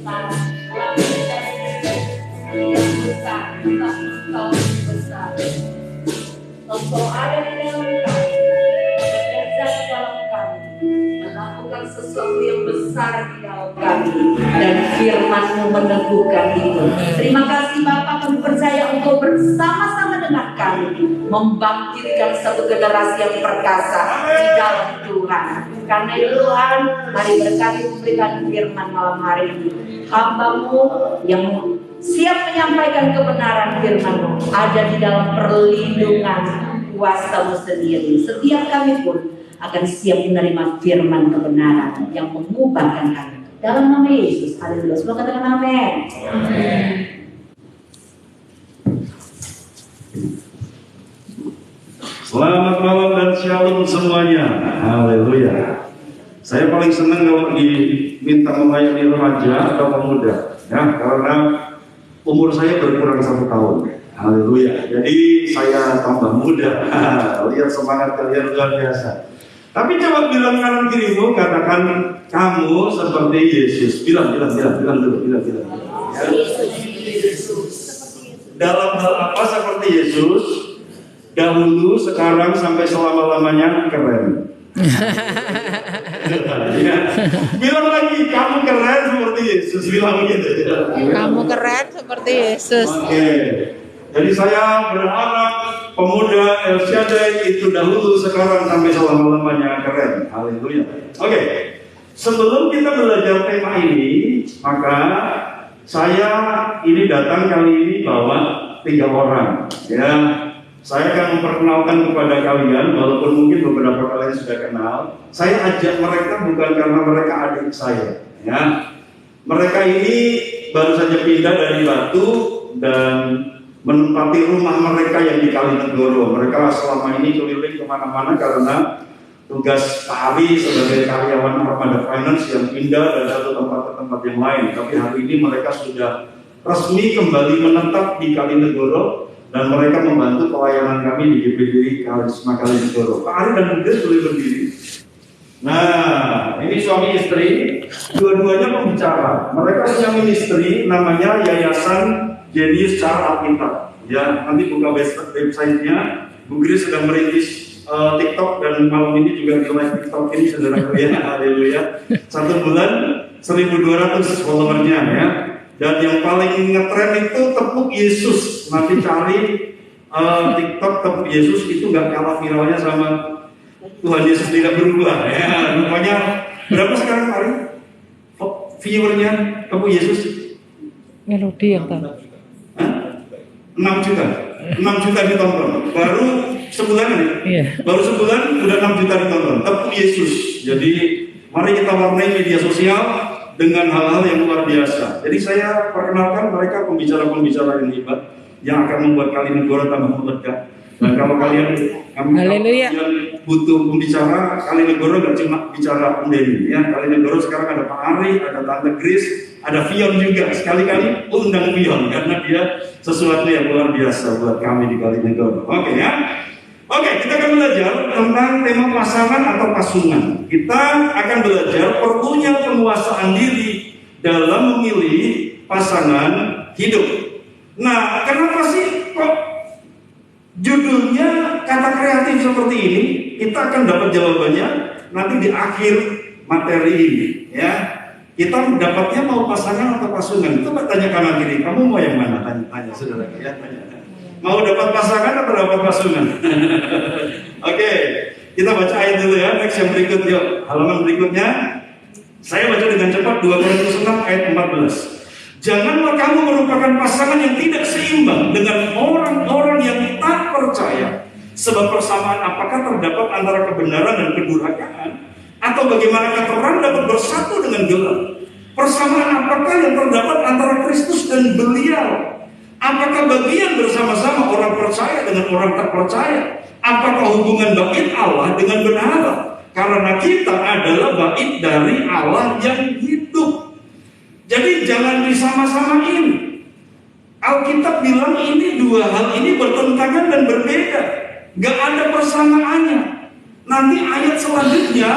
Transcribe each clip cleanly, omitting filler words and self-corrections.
besar. Yang besar, tak engkau besar. Engkau ada di dalam kami, bekerja di dalam kami, melakukan sesuatu yang besar di dalam kami, dan firman-Mu meneguhkan itu. Terima kasih Bapa, kami percaya Engkau bersama-sama dengan kami membangkitkan satu generasi yang perkasa di dalam Tuhan. Karena itu Tuhan, mari berkati memberikan firman malam hari ini. Hamba-Mu yang siap menyampaikan kebenaran firman-Mu ada di dalam perlindungan kuasa-Mu sendiri. Setiap kami pun akan siap menerima firman kebenaran yang mengubahkan kami. Dalam nama Yesus, haleluya. Semua katakan amin. Amin. Selamat malam dan shalom semuanya. Haleluya. Saya paling senang kalau diminta melayani remaja atau pemuda, ya, karena umur saya berkurang 1 tahun. Haleluya. Jadi saya tambah muda. Lihat semangat kalian luar biasa. Tapi coba bilang kanan kirimu, katakan kamu seperti Yesus. Bilang dulu. Ya. Dalam hal apa seperti Yesus? Dahulu, sekarang, sampai selama-lamanya keren. Ya. Bilang lagi, kamu keren seperti Yesus. Bilang gitu. Kamu keren seperti Yesus. Oke. Jadi saya berharap pemuda El Shaddai itu dahulu, sekarang, sampai selama-lamanya keren. Haleluya. Oke. Sebelum kita belajar tema ini, maka saya ini datang kali ini bawa 3 orang. Ya. Saya akan memperkenalkan kepada kalian, walaupun mungkin beberapa kalian sudah kenal. Saya ajak mereka bukan karena mereka adik saya, ya. Mereka ini baru saja pindah dari Batu dan menempati rumah mereka yang di Kalinegoro. Mereka selama ini keliling kemana-mana karena tugas Pak Ari sebagai karyawan Armada Finance yang pindah dari satu tempat ke tempat yang lain. Tapi hari ini mereka sudah resmi kembali menetap di Kalinegoro. Dan mereka membantu pelayanan kami di GPDI Karisma Kalinegoro. Pak Ari dan Bunda boleh berdiri. Nah, ini suami istri, dua-duanya pembicara. Mereka punya ministry namanya Yayasan Jenius Cara Alkitab. Ya, nanti buka website-nya. Bu Grace sedang merintis TikTok dan malam ini juga di live TikTok ini saudara kalian. Haleluya. 1 bulan 1.200 followernya ya. Dan yang paling ngetren itu tepuk Yesus. Nanti cari TikTok tepuk Yesus itu nggak kalah viralnya sama Tuhan Yesus tidak berubah. Ya, rupanya berapa sekarang Ari? Viewernya tepuk Yesus? Melodi yang tahu. 6 juta. 6 juta ditonton. Baru sebulan ini. Iya. Baru sebulan udah 6 juta ditonton. Tepuk Yesus. Jadi mari kita warnai media sosial dengan hal-hal yang luar biasa. Jadi saya perkenalkan mereka pembicara-pembicara yang hebat yang akan membuat Kalinegoro tambah meledak. Dan kalau kalian butuh pembicara, Kalinegoro gak cuma bicara pendeni ya. Kalinegoro sekarang ada Pak Ari, ada Tante Grace, ada Vion juga. Sekali-kali undang Vion karena dia sesuatu yang luar biasa buat kami di Kalinegoro. Oke ya. Oke, kita akan belajar tentang tema pasangan atau pasungan. Kita akan belajar perlunya penguasaan diri dalam memilih pasangan hidup. Nah, kenapa sih kok judulnya kata kreatif seperti ini? Kita akan dapat jawabannya nanti di akhir materi ini, ya. Kita dapatnya mau pasangan atau pasungan. Coba tanya kanan kiri, kamu mau yang mana? Tanya saudara ya, tanya. Mau dapat pasangan atau dapat pasungan? Oke, kita baca ayat dulu ya. Next yang berikut yuk. Halaman berikutnya. Saya baca dengan cepat 2 Korintus 6 ayat 14. Janganlah kamu merupakan pasangan yang tidak seimbang dengan orang-orang yang tak percaya. Sebab persamaan apakah terdapat antara kebenaran dan kedurhakaan? Atau bagaimana terang dapat bersatu dengan gelap? Persamaan apakah yang terdapat antara Kristus dan Belial? Apakah bagian bersama-sama orang percaya dengan orang tak percaya? Apakah hubungan bait Allah dengan berhala? Karena kita adalah bait dari Allah yang hidup. Jadi jangan disama-samain. Alkitab bilang ini dua hal ini bertentangan dan berbeda. Gak ada persamaannya. Nanti ayat selanjutnya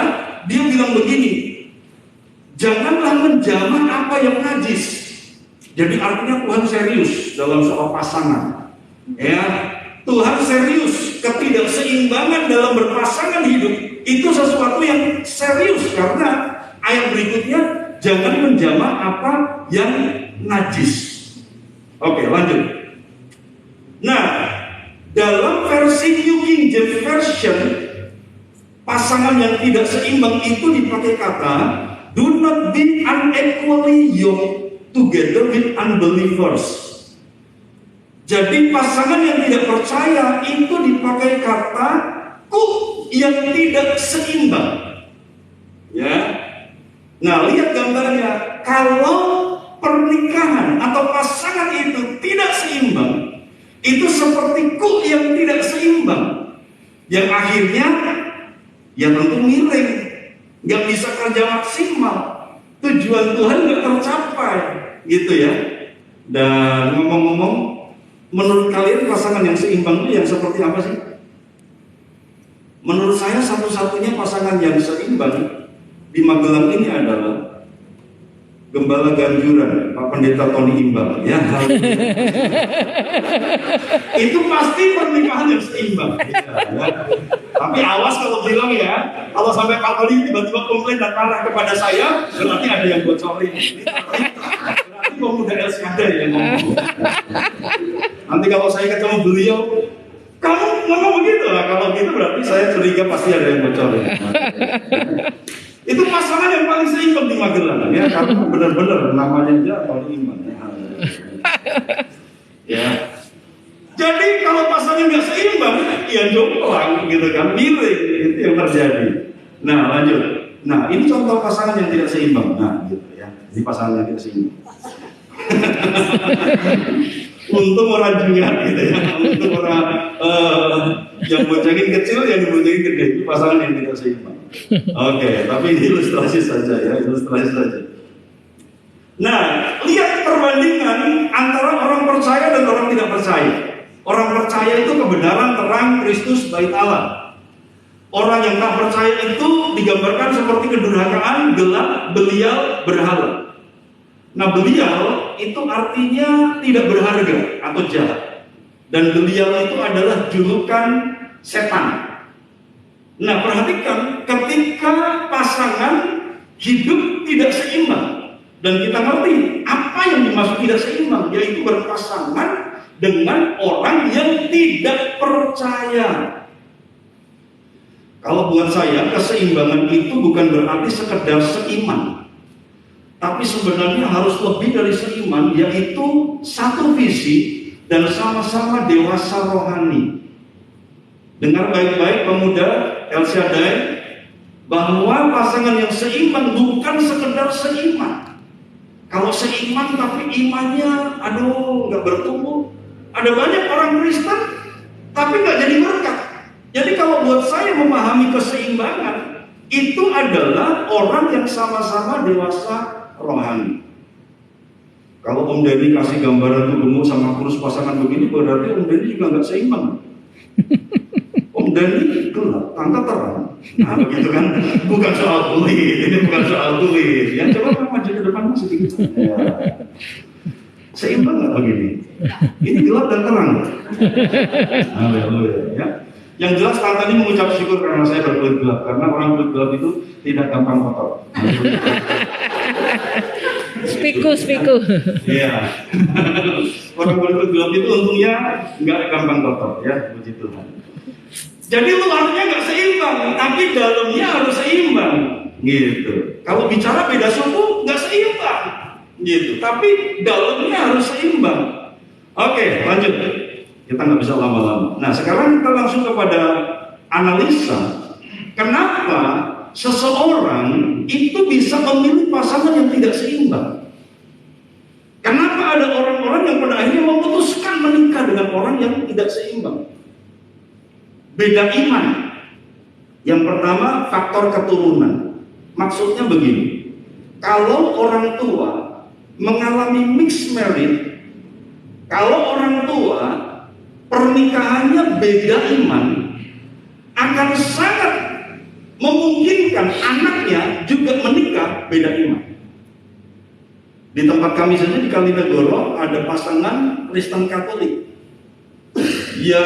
dia bilang begini. Janganlah menjamah apa yang najis. Jadi artinya Tuhan serius dalam soal pasangan. Ya, Tuhan serius. Ketidakseimbangan dalam berpasangan hidup itu sesuatu yang serius, karena ayat berikutnya, jangan menjamah apa yang najis. Oke, lanjut. Nah, dalam versi New King James Version, pasangan yang tidak seimbang itu dipakai kata do not be unequally yoked together with unbelievers. Jadi pasangan yang tidak percaya itu dipakai kata yang tidak seimbang. Ya. Nah, lihat gambarnya. Kalau pernikahan atau pasangan itu tidak seimbang, itu seperti yang tidak seimbang, yang akhirnya ya tentu miring, nggak bisa kerja maksimal, tujuan Tuhan nggak tercapai, gitu ya. Dan ngomong-ngomong, menurut kalian pasangan yang seimbang itu yang seperti apa sih? Menurut saya satu-satunya pasangan yang seimbang di Magelang ini adalah Gembala Ganjuran, Pak Pendeta Tony Imbang, ya. Itu pasti pernikahan yang seimbang. Ya. Tapi awas kalau bilang ya, kalau sampai Pak Tony tiba-tiba komplain dan marah kepada saya, berarti ada yang bocorin. Berarti pemuda LCD yang ngomong. Nanti kalau saya ketemu beliau, kamu ngomong begitu lah. Kalau gitu berarti saya curiga pasti ada yang bocorin. Itu pasangan yang paling seimbang di Magelang, ya, karena benar-benar namanya aja paling iman. Ya. Jadi kalau pasangan nggak seimbang, ya jomplang gitu kan, miring, itu yang terjadi. Nah, lanjut. Nah, ini contoh pasangan yang tidak seimbang. Nah, gitu ya. Ini pasangan yang tidak seimbang. Untung orang juga gitu ya. Untung orang yang boncengin kecil, yang diboncengin gede. Itu pasangan yang tidak seimbang. Oke, tapi ini ilustrasi saja ya, ilustrasi saja. Nah, lihat perbandingan antara orang percaya dan orang tidak percaya. Orang percaya itu kebenaran terang Kristus bait Allah. Orang yang tak percaya itu digambarkan seperti kedurhakaan, gelap, belial, berhala. Nah, belial itu artinya tidak berharga atau jahat. Dan belial itu adalah julukan setan. Nah, perhatikan, ketika pasangan hidup tidak seimbang, dan kita ngerti apa yang dimaksud tidak seimbang, yaitu berpasangan dengan orang yang tidak percaya. Kalau buat saya, keseimbangan itu bukan berarti sekedar seiman, tapi sebenarnya harus lebih dari seiman, yaitu satu visi dan sama-sama dewasa rohani. Dengar baik-baik pemuda El Shaddai, bahwa pasangan yang seimbang bukan sekedar seiman. Kalau seiman tapi imannya nggak bertumbuh. Ada banyak orang Kristen tapi nggak jadi berkat. Jadi kalau buat saya memahami keseimbangan, itu adalah orang yang sama-sama dewasa rohani. Kalau Om Denny kasih gambaran tuh gemuk sama kurus pasangan begini, berarti Om Denny juga nggak seimbang. Om Denny gelap, tante terang. Nah, begitu kan? Bukan soal kulit, ini bukan soal kulit. Ya, coba maju ke depan sedikit. Ya. Seimbang nggak begini? Ini gelap dan terang. Haleluya. Ya. Yang jelas tante ini mengucap syukur karena saya berkulit gelap, karena orang kulit gelap itu tidak gampang kotor. Spiku. Iya. Orang kulit gelap itu untungnya nggak gampang kotor, ya, puji Tuhan. Jadi luarnya nggak seimbang, tapi dalamnya harus seimbang, gitu. Kalau bicara beda suku nggak seimbang, gitu. Tapi dalamnya harus seimbang. Oke, lanjut. Kita nggak bisa lama-lama. Nah, sekarang kita langsung kepada analisa. Kenapa seseorang itu bisa memilih pasangan yang tidak seimbang? Kenapa ada orang-orang yang pada akhirnya memutuskan menikah dengan orang yang tidak seimbang? Beda iman. Yang pertama, faktor keturunan. Maksudnya begini, kalau orang tua mengalami mixed marriage, kalau orang tua pernikahannya beda iman, akan sangat memungkinkan anaknya juga menikah beda iman. Di tempat kami saja di Kalinegoro ada pasangan Kristen Katolik. Ya,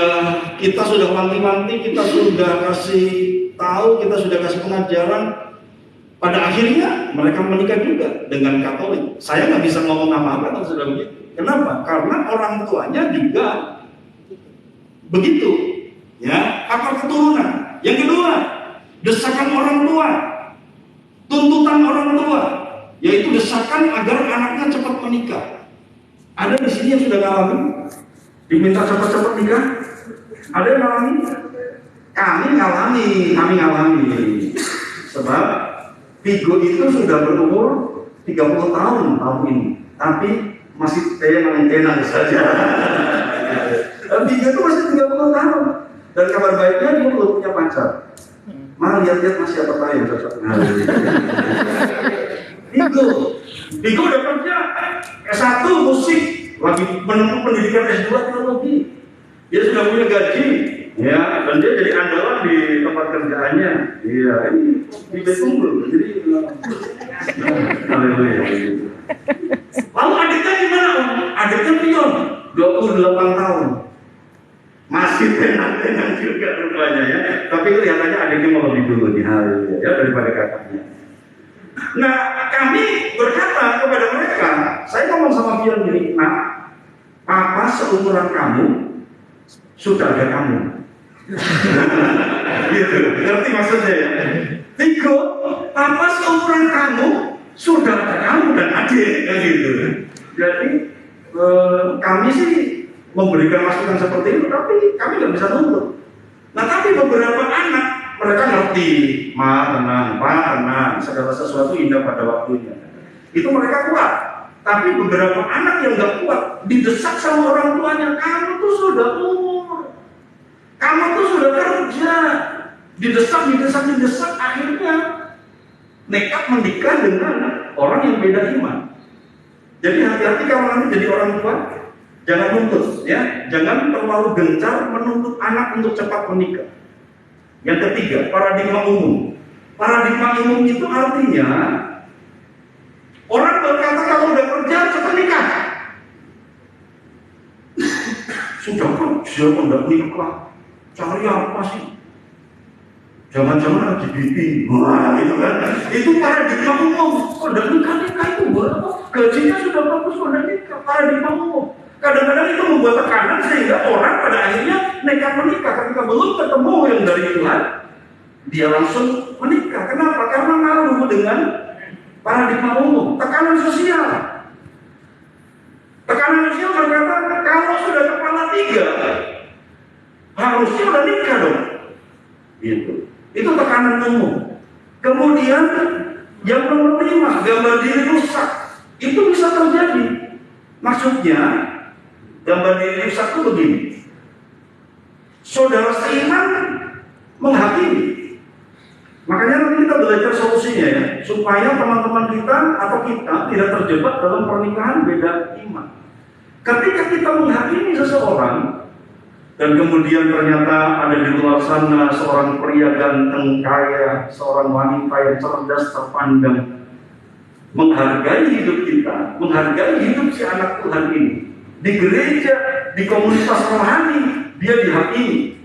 kita sudah wanti-wanti, kita sudah kasih tahu, kita sudah kasih pengajaran. Pada akhirnya mereka menikah juga dengan Katolik. Saya nggak bisa ngomong apa-apa kalau sudah begitu. Kenapa? Karena orang tuanya juga begitu. Ya, faktor keturunan. Yang kedua, desakan orang tua, tuntutan orang tua, yaitu desakan agar anaknya cepat menikah. Ada di sini yang sudah ngalamin diminta cepat-cepat nikah? Ada yang ngalamin? Kami ngalami. Sebab Vigo itu sudah berumur 30 tahun ini, tapi masih tenang saja. Vigo itu masih 30 tahun. Dan kabar baiknya dia belum punya pacar. Mari lihat-lihat masih apa tahu yang cocok. Vigo udah kerja S1 musik, lagi menempuh pendidikan S2 teologi. Dia sudah punya gaji, ya, dan dia jadi andalan di tempat kerjaannya. Iya, ini di Betunggul. Jadi, haleluya. Lalu adiknya gimana? Adiknya pion, 28 tahun. Masih tenang-tenang juga rupanya ya. Tapi kelihatannya adiknya mau lebih dulu nih, haleluya, ya, daripada kakaknya. Nah, kami berkata kepada mereka, saya ngomong sama pion gini, nah, apa seumuran kamu sudah ada kamu? Gitu, ngerti maksudnya ya? Vigo, apa seumuran kamu sudah ada kamu dan adik, kan gitu. Jadi kami sih memberikan masukan seperti itu, tapi kami nggak bisa nuntut. Nah, tapi beberapa anak mereka ngerti, tenang, segala sesuatu indah pada waktunya. Itu mereka kuat. Tapi beberapa anak yang nggak kuat didesak sama orang tuanya, kamu tuh sudah umur, kamu tuh sudah kerja, didesak, akhirnya nekat menikah dengan orang yang beda iman. Jadi hati-hati kalau nanti jadi orang tua, jangan nuntut, ya, jangan terlalu gencar menuntut anak untuk cepat menikah. Yang ketiga, paradigma umum. Paradigma umum itu artinya orang berkata kalau udah kerja cepat nikah. Sudah kerja udah nikah, cari apa sih? Jangan-jangan LGBT. Wah, itu kan. Itu paradigma umum. Udah nikah itu berapa? Gajinya sudah bagus, udah nikah. Paradigma umum. Kadang-kadang itu membuat tekanan sehingga orang pada akhirnya nekat menikah ketika belum ketemu yang dari Tuhan, dia langsung menikah. Kenapa? Karena ngaruh dengan paradigma umum, tekanan sosial. Tekanan sosial berkata kalau sudah kepala 3 harusnya udah nikah dong. Gitu. Itu tekanan umum. Kemudian yang nomor 5, gambar diri rusak. Itu bisa terjadi. Maksudnya gambar diri rusak itu begini. Saudara seiman menghakimi. Makanya nanti kita belajar solusinya ya, supaya teman-teman kita atau kita tidak terjebak dalam pernikahan beda iman. Ketika kita menghakimi seseorang dan kemudian ternyata ada di luar sana seorang pria ganteng kaya, seorang wanita yang cerdas terpandang, menghargai hidup kita, menghargai hidup si anak Tuhan ini. Di gereja, di komunitas rohani, dia dihakimi,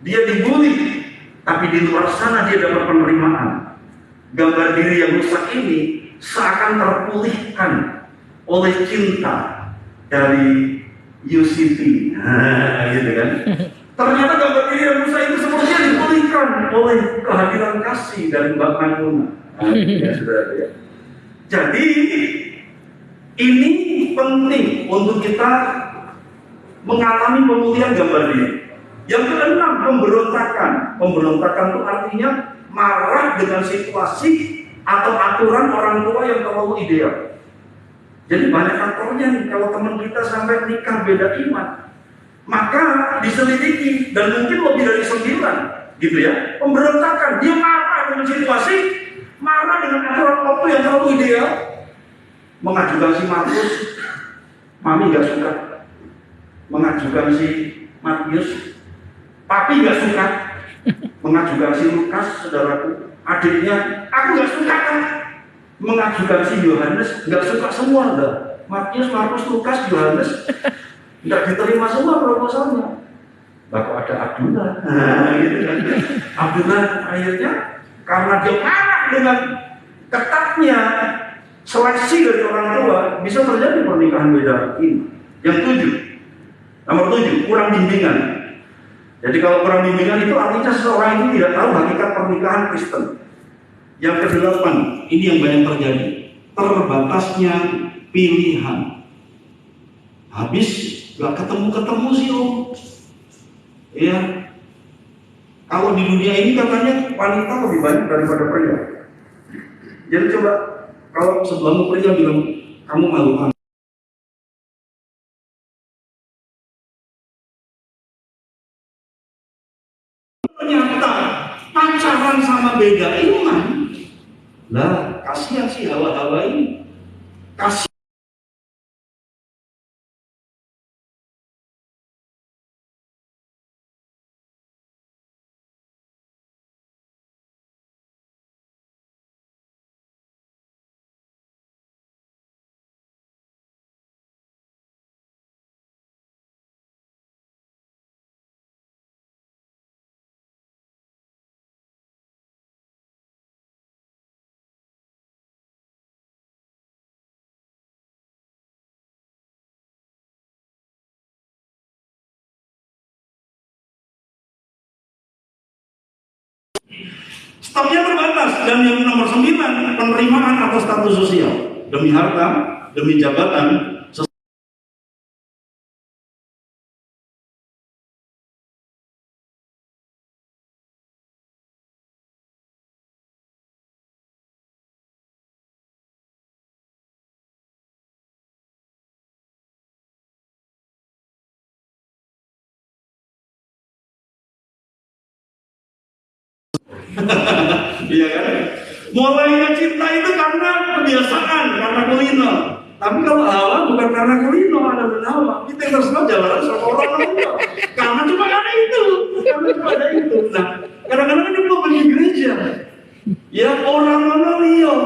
dia dibully, tapi di luar sana dia dapat penerimaan. Gambar diri yang rusak ini seakan terpulihkan oleh cinta dari UCT. Gitu kan? Ternyata gambar diri yang rusak itu sepertinya dipulihkan oleh kehadiran kasih dari Mbak Manuna. Ya sudah ya. Jadi ini penting untuk kita mengalami pemulihan gambar diri. Yang keenam, pemberontakan. Pemberontakan itu artinya marah dengan situasi atau aturan orang tua yang terlalu ideal. Jadi banyak faktornya nih, kalau teman kita sampai nikah beda iman, maka diselidiki dan mungkin lebih dari 9, gitu ya. Pemberontakan, dia marah dengan situasi, marah dengan aturan waktu yang terlalu ideal, mengajukan si Markus, mami gak suka, mengajukan si Matius, papi gak suka, mengajukan si Lukas, saudaraku, adiknya, aku gak suka kan, mengajukan si Yohanes, nggak suka semua dah. Matius, Markus, Lukas, Yohanes nggak diterima semua proposalnya. Kok ada Abdullah, gitu kan? Abdullah akhirnya karena dia marah dengan ketatnya seleksi dari orang tua, bisa terjadi pernikahan beda ini. Yang 7, nomor 7, kurang bimbingan. Jadi kalau kurang bimbingan itu artinya seseorang itu tidak tahu hakikat pernikahan Kristen. Yang ke-8, ini yang banyak terjadi, terbatasnya pilihan. Habis gak ketemu sih om. Ya, kalau di dunia ini katanya wanita lebih banyak daripada pria. Jadi coba kalau sebelumnya pria bilang kamu malukan. Ternyata pacaran sama beda iman. Lah, kasihan sih hawa-hawa ini. Kasihan. Stoknya terbatas. Dan yang nomor 9, penerimaan atau status sosial. Demi harta, demi jabatan. Iya kan? Mulainya cinta itu karena kebiasaan, karena kulino. Tapi kalau Hawa bukan karena kulino, ada dan Hawa. Kita yang terserah jalan sama orang tua. Karena cuma karena itu. Nah, kadang-kadang ini belum pergi gereja. Ya orang Leo,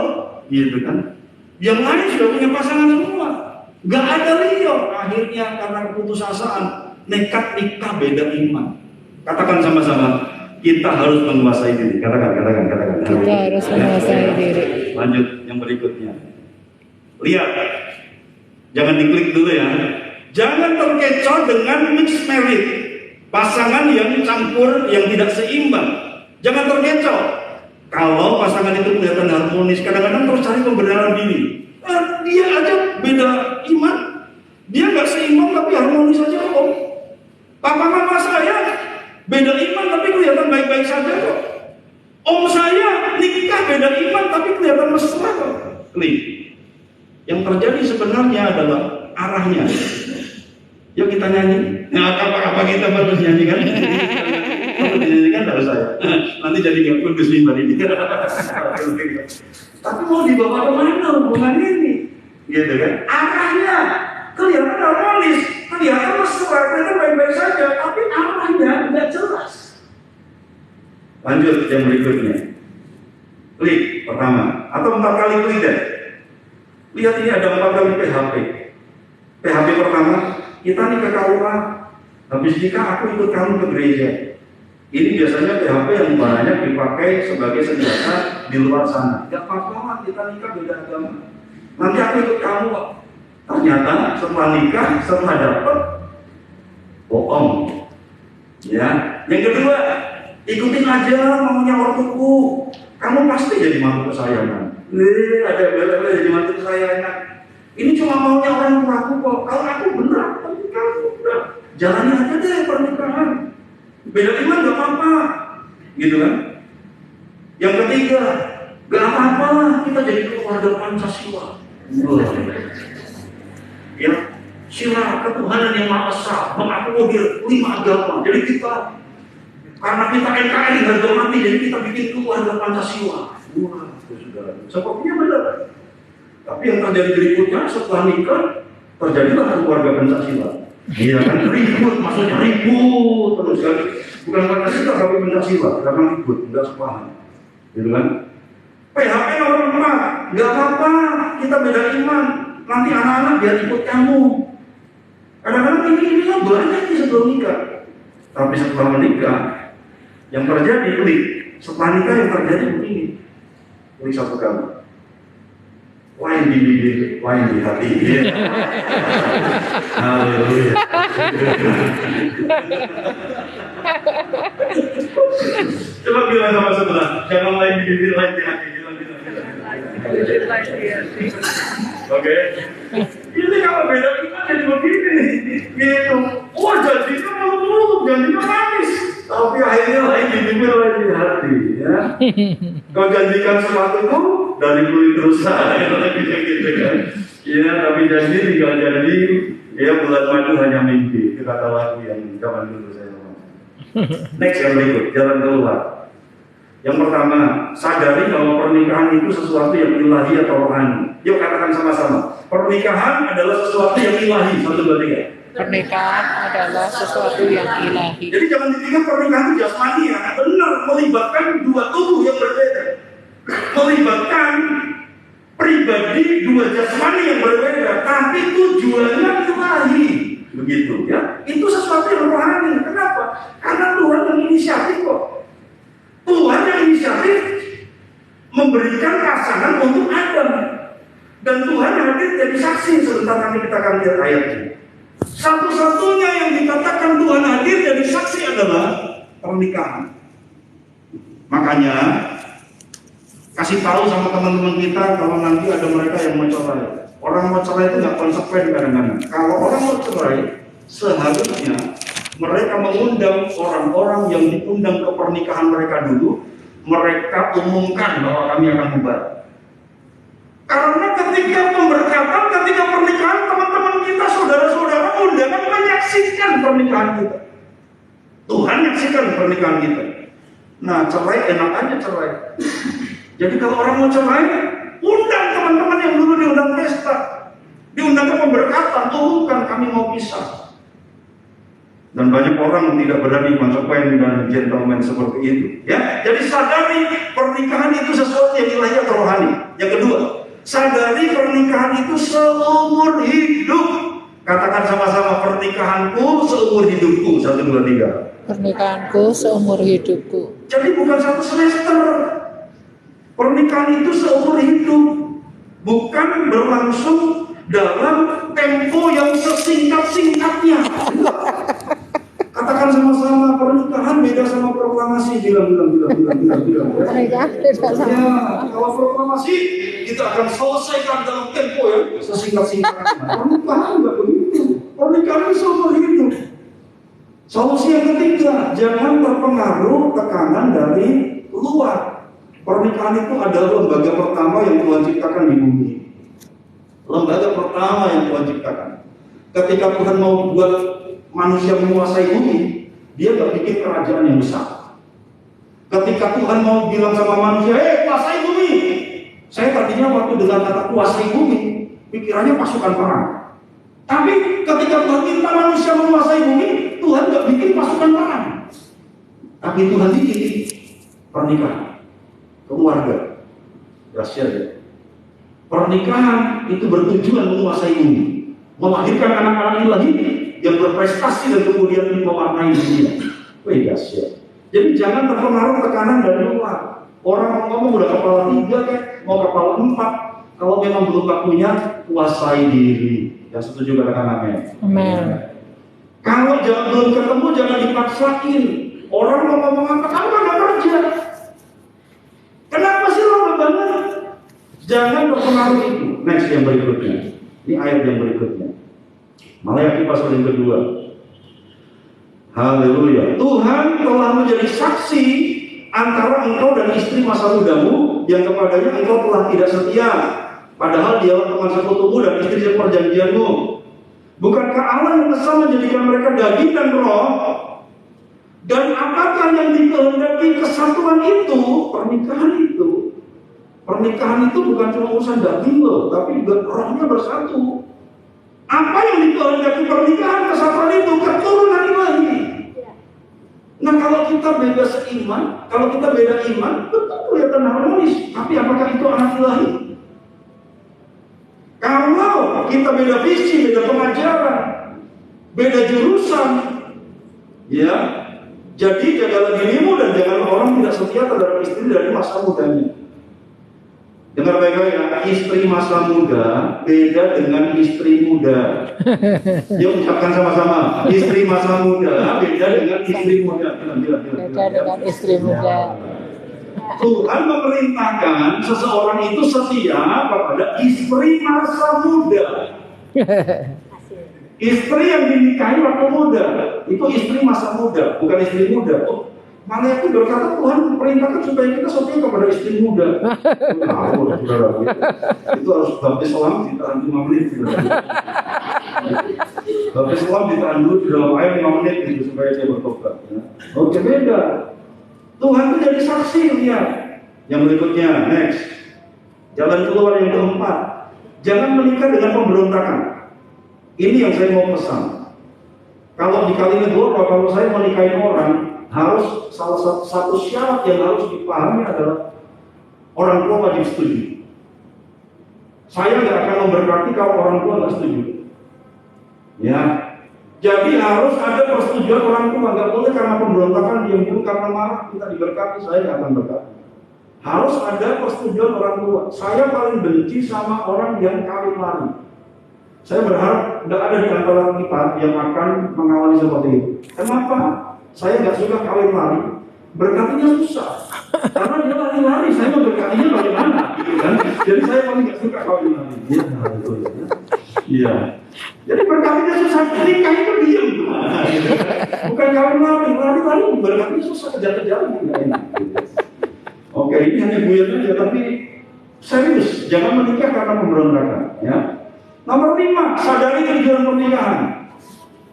gitu kan? Yang lain sudah punya pasangan semua. Gak ada Leo. Akhirnya karena keputusasaan, nekat nikah beda iman. Katakan sama-sama. Kita harus menguasai diri. Katakan. Kita harus menguasai diri. Lanjut yang berikutnya. Lihat, jangan diklik dulu ya. Jangan terkecoh dengan mixed marriage, pasangan yang campur, yang tidak seimbang. Jangan terkecoh. Kalau pasangan itu kelihatan harmonis, kadang-kadang terus cari pembenaran diri. Dia aja beda iman, dia nggak seimbang tapi harmonis aja kok. Papa mama saya beda iman tapi kelihatan baik-baik saja kok. Om saya nikah beda iman tapi kelihatan mesra kok. Klik. Yang terjadi sebenarnya adalah arahnya. Yuk kita nyanyi. Nah, apa kita baru nyanyi kan? Kalau dinyanyikan tidak usah ya. Nanti jadi nggak kudus mimbar ini. Tapi mau dibawa kemana hubungan ini? Gitu kan? Arahnya kelihatan harmonis, kelihatan mesra, kelihatan baik-baik saja, tapi arahnya tidak jelas. Lanjut yang berikutnya. Klik pertama atau 4 kali klik deh. Lihat ini ada 4 kali PHP. PHP pertama, kita nih ke KUA, habis nikah aku ikut kamu ke gereja. Ini biasanya PHP yang banyak dipakai sebagai senjata di luar sana. Gak apa-apa, kita nikah beda agama. Nanti aku ikut kamu. Ternyata setelah nikah, setelah dapat, bohong. Ya. Yang kedua, ikutin aja maunya ortuku. Kamu pasti jadi mantu kesayangan. Ada bela-bela jadi mantu kesayangan. Ini cuma maunya orang tuaku kok. Kalau aku benar, tapi kamu udah jalani aja deh pernikahan. Beda iman gak apa-apa, gitu kan? Yang ketiga, gak apa-apa kita jadi keluarga Pancasila. Ya, sila ketuhanan yang Maha Esa mengakomodir 5 agama. Jadi kita, karena kita NKRI harga mati, jadi kita bikin keluarga Pancasila. Wah, saudara, sepertinya benar. Tapi yang terjadi berikutnya setelah nikah, terjadilah keluarga Pancasila. Iya kan, ribut, maksudnya ribut terus kan. Bukan Pancasila tapi Pancasila, karena ribut, enggak sepaham. Gitu kan? PHP nomor 4. nggak apa-apa, kita beda iman. Nanti anak-anak biar ikut kamu. Kadang-kadang ini banyak nih sebelum nikah. Tapi setelah menikah, yang terjadi klik. Setelah nikah yang terjadi begini. Klik satu kali. Lain di bibir, lain di hati. Haleluya. Coba bilang sama sebelah, jangan lain di bibir, lain di hati. Oke. Ini kalau beda kita jadi begini, gitu. Oh janjinya malu-malu, janjinya manis, tapi akhirnya lain di bibir, lain di hati. Ya. Kau janjikan sesuatu dari kulit rusa, gitu kan? Iya, tapi janji tinggal janji. Ya bulan madu hanya mimpi. Itu kata lagu yang zaman dulu saya ngomong. Next yang berikut, jalan keluar. Yang pertama, sadari bahwa pernikahan itu sesuatu yang ilahi atau rohani. Yuk katakan sama-sama. Pernikahan adalah sesuatu yang ilahi. 1, 2, 3. Pernikahan adalah sesuatu yang ilahi. Jadi jangan dipikir pernikahan itu jasmani ya. Benar, melibatkan dua tubuh yang berbeda. Melibatkan pribadi dua jasmani yang berbeda. Tapi tujuannya ilahi. Begitu ya. Itu sesuatu yang rohani. Kenapa? Karena Tuhan yang inisiatif kok. Tuhan yang inisiatif memberikan pasangan untuk Adam. Dan Tuhan hadir jadi saksi. Sebentar nanti kita akan lihat ayatnya. Satu-satunya yang dikatakan Tuhan hadir jadi saksi adalah pernikahan. Makanya kasih tahu sama teman-teman kita kalau nanti ada mereka yang mau cerai. Orang mau cerai itu nggak konsekuen kadang-kadang. Kalau orang mau cerai, seharusnya mereka mengundang orang-orang yang diundang ke pernikahan mereka dulu. Mereka umumkan bahwa kami akan bubar. Karena ketika pemberkatan, ketika pernikahan, teman-teman kita, saudara-saudara, undangan menyaksikan pernikahan kita. Tuhan menyaksikan pernikahan kita. Nah, cerai enak aja cerai. Jadi kalau orang mau cerai, undang teman-teman yang dulu diundang pesta, diundang ke pemberkatan, umumkan kami mau pisah. Dan banyak orang tidak berani konsekuen dan gentleman seperti itu. Ya, jadi sadari pernikahan itu sesuatu yang ilahi atau rohani. Yang kedua, sadari pernikahan itu seumur hidup. Katakan sama-sama, pernikahanku seumur hidupku. 1, 2, 3. Pernikahanku seumur hidupku. Jadi bukan 1 semester. Pernikahan itu seumur hidup. Bukan berlangsung dalam tempo yang sesingkat-singkatnya. Katakan sama-sama, pernikahan beda sama proklamasi. Bilang. Pernikahan beda sama. Ya, kalau proklamasi kita akan selesaikan dalam tempo yang sesingkat-singkatnya. Pernikahan enggak begitu. Pernikahan seumur hidup. Solusi yang ketiga, jangan terpengaruh tekanan dari luar. Pernikahan itu adalah lembaga pertama yang Tuhan ciptakan di bumi. Lembaga pertama yang Tuhan ciptakan. Ketika Tuhan mau buat manusia menguasai bumi, dia gak bikin kerajaan yang besar. Ketika Tuhan mau bilang sama manusia, kuasai bumi. Saya tadinya waktu dengan kata kuasai bumi, pikirannya pasukan perang. Tapi ketika Tuhan minta manusia menguasai bumi, Tuhan gak bikin pasukan perang. Tapi Tuhan bikin pernikahan, keluarga. Dahsyat ya. Pernikahan itu bertujuan menguasai bumi, melahirkan anak-anak ilahi yang berprestasi dan kemudian mewarnai dunia. Wih, dahsyat. Jadi jangan terpengaruh tekanan dari luar. Orang ngomong udah kepala 3 mau kepala 4. Kalau memang belum waktunya, kuasai diri. Yang setuju katakan amin. Amin. Kalau belum ketemu, jangan dipaksain. Orang mau ngomong apa, kamu kan gak kerja. Kenapa sih lo gak banget? Jangan terpengaruh itu. Next yang berikutnya. Ini ayat yang berikutnya. Maleakhi pasal yang kedua. Haleluya. Tuhan telah menjadi saksi antara engkau dan istri masa mudamu yang kepadanya engkau telah tidak setia. Padahal dialah teman sekutumu dan istri seperjanjianmu. Bukankah Allah yang kesal menjadikan mereka daging dan roh? Dan apakah yang dikehendaki kesatuan itu? Pernikahan itu. Pernikahan itu bukan cuma urusan daging loh, tapi juga rohnya bersatu. Apa yang dikehendaki pernikahan kesatuan itu? Keturunan ilahi. Nah kalau kita beda seiman, kalau kita beda iman, betul kelihatan harmonis. Tapi apakah itu anak ilahi? No, kita beda visi, beda pengajaran, beda jurusan. Ya, jadi jagalah dirimu dan jangan orang tidak setia terhadap istri dari masa mudanya. Dengar baik-baik ya, istri masa muda beda dengan istri muda. Yuk ucapkan sama-sama. Istri masa muda beda dengan istri muda. Beda dengan istri muda. Tuhan memerintahkan seseorang itu setia kepada istri masa muda. Istri yang dinikahi waktu muda itu istri masa muda, bukan istri muda. Malah itu berkata Tuhan perintahkan supaya kita setia kepada istri muda. Ngawur, saudara. Itu harus baptis selam ditahan 5 menit. Baptis selam ditahan dulu di dalam air 5 menit gitu, supaya dia bertobat. Ya. Oke, beda. Tuhan itu jadi saksi, lihat. Yang berikutnya, next. Jalan keluar yang keempat. Jangan menikah dengan pemberontakan. Ini yang saya mau pesan. Kalau di kali kedua, kalau saya menikahi orang, harus salah satu syarat yang harus dipahami adalah orang tua wajib setuju. Saya nggak akan memberkati kalau orang tua nggak setuju. Ya, jadi harus ada persetujuan orang tua. Nggak boleh karena pemberontakan diam-diam karena marah kita diberkati, saya nggak akan berkati. Harus ada persetujuan orang tua. Saya paling benci sama orang yang kawin lari. Saya berharap nggak ada di antara kita yang akan mengawali seperti itu. Kenapa? Saya nggak suka kawin lari, berkatinya susah. Karena dia lari-lari, saya mau berkatinya bagaimana? Gitu kan? Jadi saya paling nggak suka kawin lari. Iya. Jadi berkatinya susah, nikah itu diem. Bukan kawin lari berkatinya susah, kejar-kejar. Oke, ini hanya guyon aja, tapi serius, jangan menikah karena pemberontakan. Ya. Nomor 5, sadari tujuan pernikahan.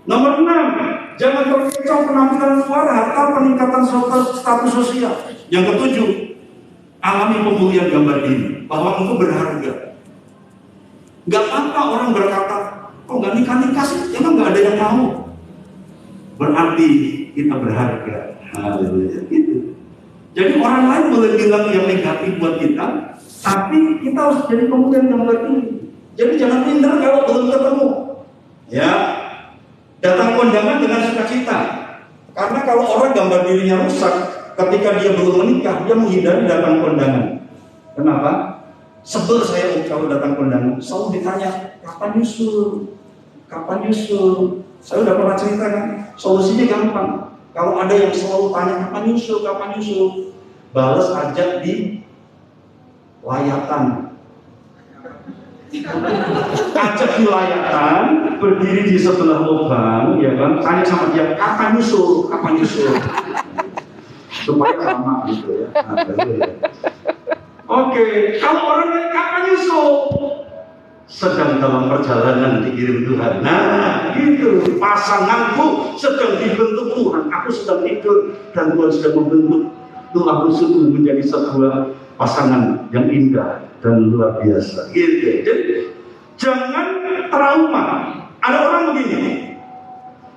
Nomor 6, jangan terkecoh penampilan luar, harta, peningkatan status sosial. Yang ketujuh, alami pemulihan gambar diri, bahwa engkau berharga. Gak apa-apa orang berkata, kok gak nikah-nikah sih? Emang gak ada yang mau? Berarti kita berharga. Haleluya. Gitu. Jadi orang lain boleh bilang yang negatif buat kita, tapi kita harus jadi pemulihan gambar diri. Jadi jangan minder kalau belum ketemu. Ya. Datang kondangan dengan sukacita. Karena kalau orang gambar dirinya rusak, ketika dia belum menikah, dia menghindari datang kondangan. Kenapa? Sebel saya kalau datang kondangan. Selalu ditanya, kapan nyusul? Kapan nyusul? Saya udah pernah cerita kan, solusinya gampang. Kalau ada yang selalu tanya, kapan nyusul? Balas aja di layatan. Ajak di layatan, berdiri di sebelah lubang, ya kan? Tanya sama dia, kapan nyusul? Supaya lama gitu ya. Nah, gitu ya. Oke, kalau orang lain kapan nyusul? Sedang dalam perjalanan dikirim Tuhan. Nah, gitu. Pasanganku sedang dibentuk Tuhan. Aku sedang tidur dan Tuhan sedang membentuk tulang rusukku menjadi sebuah pasangan yang indah dan luar biasa. Gitu. Jadi jangan trauma. Ada orang begini.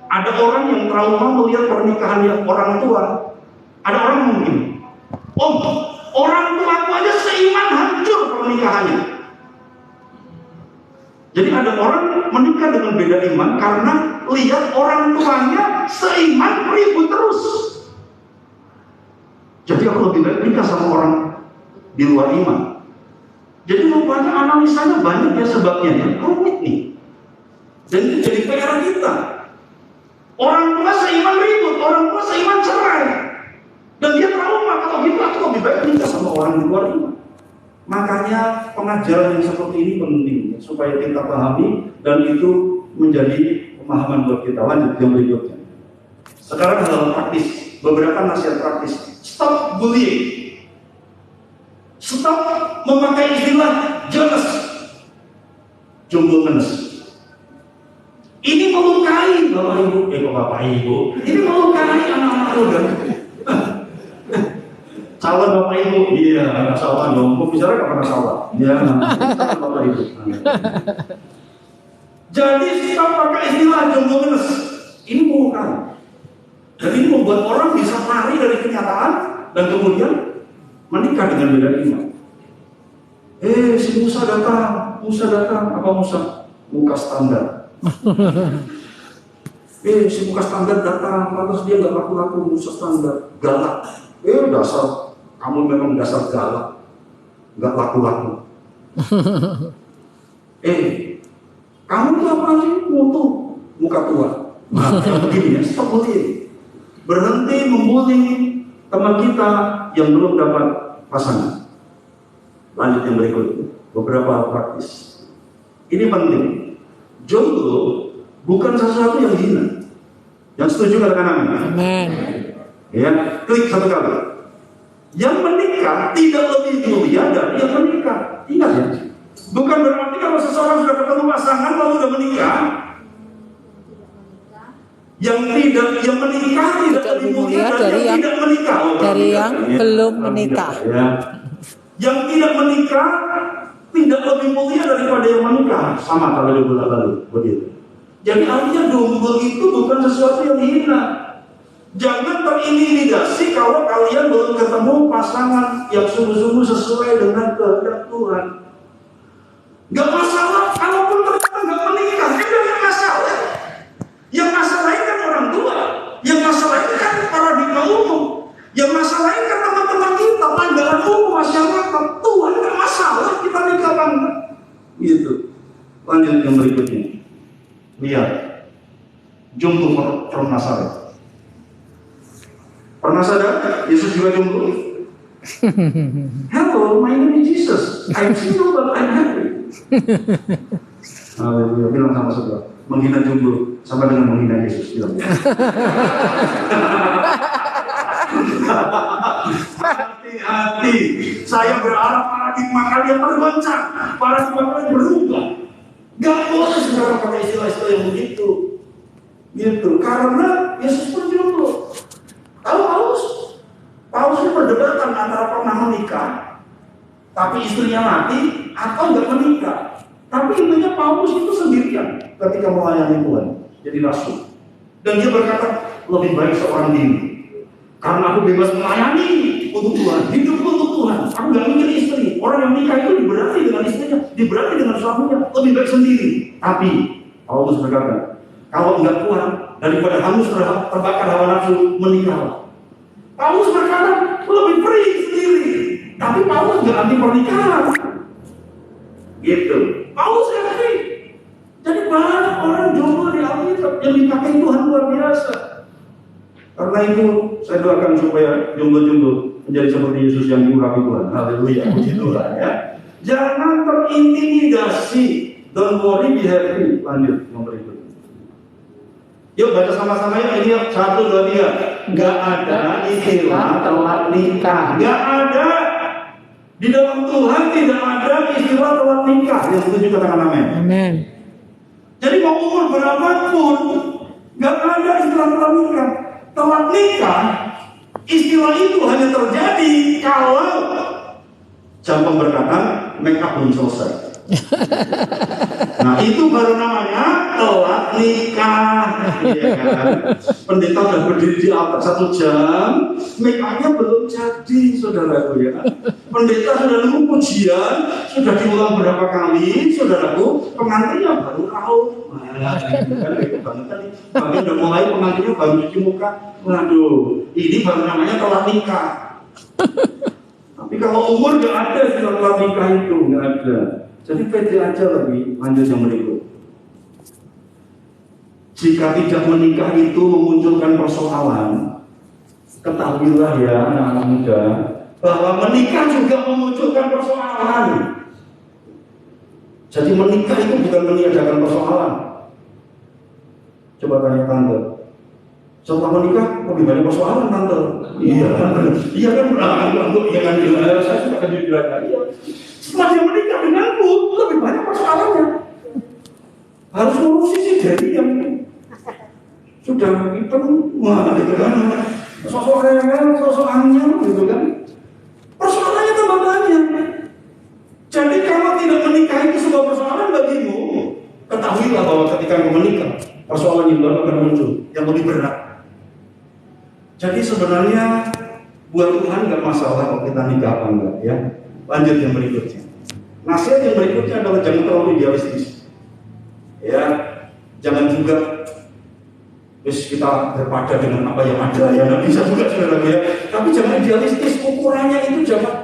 Ada orang yang trauma melihat pernikahan orang tua. Ada orang begini. Om, orang tuaku aja seiman hancur pernikahannya. Jadi ada orang menikah dengan beda iman karena lihat orang tuanya seiman ribut terus. Jadi aku lebih baik nikah sama orang di luar iman. Jadi rupanya analisanya banyak ya sebabnya, ya rumit nih. Dan itu jadi PR kita. Orang tua seiman ribut, orang tua seiman cerai. Dan dia trauma, kalau gitu aku lebih baik nikah sama orang di luar iman. Makanya pengajaran yang seperti ini penting supaya kita pahami dan itu menjadi pemahaman buat kita. Lanjut yang berikutnya. Sekarang hal praktis, beberapa nasihat praktis. Stop bullying. Stop memakai istilah jealous, jomblo ngenes. Ini melukai bapak ibu. Ini melukai anak-anak muda. Calon bapak ibu, iya, anak sawah dong. Mau bicara kepada sawah, iya, calon bapak ibu. Jadi stop pakai istilah jomblo ngenes. Ini melukai. Dan ini membuat orang bisa lari dari kenyataan dan kemudian menikah dengan beda iman. Si Musa datang, apa Musa? muka standar. Si muka standar datang, lantas dia nggak laku-laku, muka standar, galak. Dasar, kamu memang dasar galak, nggak laku-laku. Kamu tuh apa sih? Mutu, muka tua. Nah, yang begini ya, stop bullying. Berhenti membuli teman kita yang belum dapat pasangan. Lanjut yang berikutnya, beberapa hal praktis. Ini penting. Jomblo bukan sesuatu yang hina. Yang setuju katakan amin. Amin. Ya, klik satu kali. Yang menikah tidak lebih mulia dari yang menikah. Ingat ya. Bukan berarti kalau seseorang sudah ketemu pasangan lalu sudah menikah, yang menikah tidak lebih mulia dari yang tidak menikah. Dari yang belum menikah. Ya. Yang tidak menikah tidak lebih mulia daripada yang menikah. Sama kalau dibolak-balik begitu. Jadi artinya jomblo itu bukan sesuatu yang hina. Jangan terintimidasi kalau kalian belum ketemu pasangan yang sungguh-sungguh sesuai dengan kehendak Tuhan. Gak masalah, kalaupun ternyata gak menikah, gak masalah. Yang masalah kan orang tua, yang masalah kan paradigma umum, yang masalah kan teman-teman kita, pandangan umum masyarakat. Tuhan gak masalah kita nikah apa enggak. Gitu. Lanjut yang berikutnya. Lihat, jomblo from Nazaret. Pernah sadar Yesus juga jomblo? Hello, my name is Jesus. I'm single but I'm happy. Haleluya. Bilang sama saudara, menghina jomblo sama dengan menghina Yesus. Bilang. Hati-hati. Saya berharap paradigma kalian bergoncang, paradigma kalian berubah. Gak boleh saudara pakai istilah-istilah yang begitu. Gitu. Karena Yesus pun jomblo. Tahu Paulus itu perdebatan antara pernah menikah, tapi istrinya mati, atau nggak menikah. Tapi intinya Paulus itu sendirian ketika melayani Tuhan, jadi rasul. Dan dia berkata, lebih baik seorang diri. Karena aku bebas melayani untuk Tuhan, hidup untuk Tuhan. Aku nggak mikir istri. Orang yang nikah itu diberati dengan istrinya, diberati dengan suaminya, lebih baik sendiri. Tapi Paulus berkata, kalau nggak kuat daripada hangus terbakar hawa nafsu, menikahlah. Paulus berkata lebih free sendiri, tapi Paulus nggak anti pernikahan. Gitu. Paulus nggak free. Jadi banyak orang jomblo di Alkitab yang dipakai Tuhan luar biasa. Karena itu saya doakan supaya jomblo-jomblo menjadi seperti Yesus yang diurapi Tuhan. Haleluya. Puji Tuhan ya. Jangan terintimidasi. Don't worry, be happy. Lanjut yang berikutnya. Yuk baca sama-sama ya, ini 1, 2, 3. Gak ada istilah telat nikah. Gak ada. Di dalam Tuhan tidak ada istilah telat nikah. Yang setuju katakan amin. Amin. Jadi mau umur berapapun, gak ada istilah telat nikah. Telat nikah, istilah itu hanya terjadi kalau jam pemberkatan make up belum selesai. Nah itu baru namanya telat nikah, ya kan? Pendeta sudah berdiri di altar 1 jam, make up-nya belum jadi, saudaraku ya. Pendeta sudah nunggu pujian, sudah diulang berapa kali, saudaraku. Pengantinnya baru raut. Nah, itu banget tadi. Bagian udah mulai pengantinnya baru cuci muka. Waduh, ini baru namanya telat nikah. Tapi kalau umur nggak ada istilah telat nikah itu, nggak ada. Jadi pede aja lebih. Lanjut yang berikut. Jika tidak menikah itu memunculkan persoalan, ketahuilah ya anak-anak muda, bahwa menikah juga memunculkan persoalan. Jadi menikah itu bukan meniadakan persoalan. Coba tanya tante, setelah menikah lebih banyak persoalan tante. Iya kan, iya kan, iya kan, saya suka kejujuran. Iya. Setelah dia menikah denganku, lebih banyak persoalannya. Harus ngurusin si jadi yang sudah hitam, wah gitu kan, sosok rewel, sosok anyam gitu kan. Persoalannya tambah banyak. Jadi kalau tidak menikah itu sebuah persoalan bagimu, ketahuilah bahwa ketika kamu menikah, persoalan yang baru akan muncul, yang lebih berat. Jadi sebenarnya buat Tuhan nggak masalah kalau kita nikah apa enggak ya. Lanjut yang berikutnya. Nasihat yang berikutnya adalah jangan terlalu idealistis. Ya, jangan juga terus kita berpada dengan apa yang ada, ya nggak bisa juga saudara ya. Tapi jangan idealistis, ukurannya itu jangan.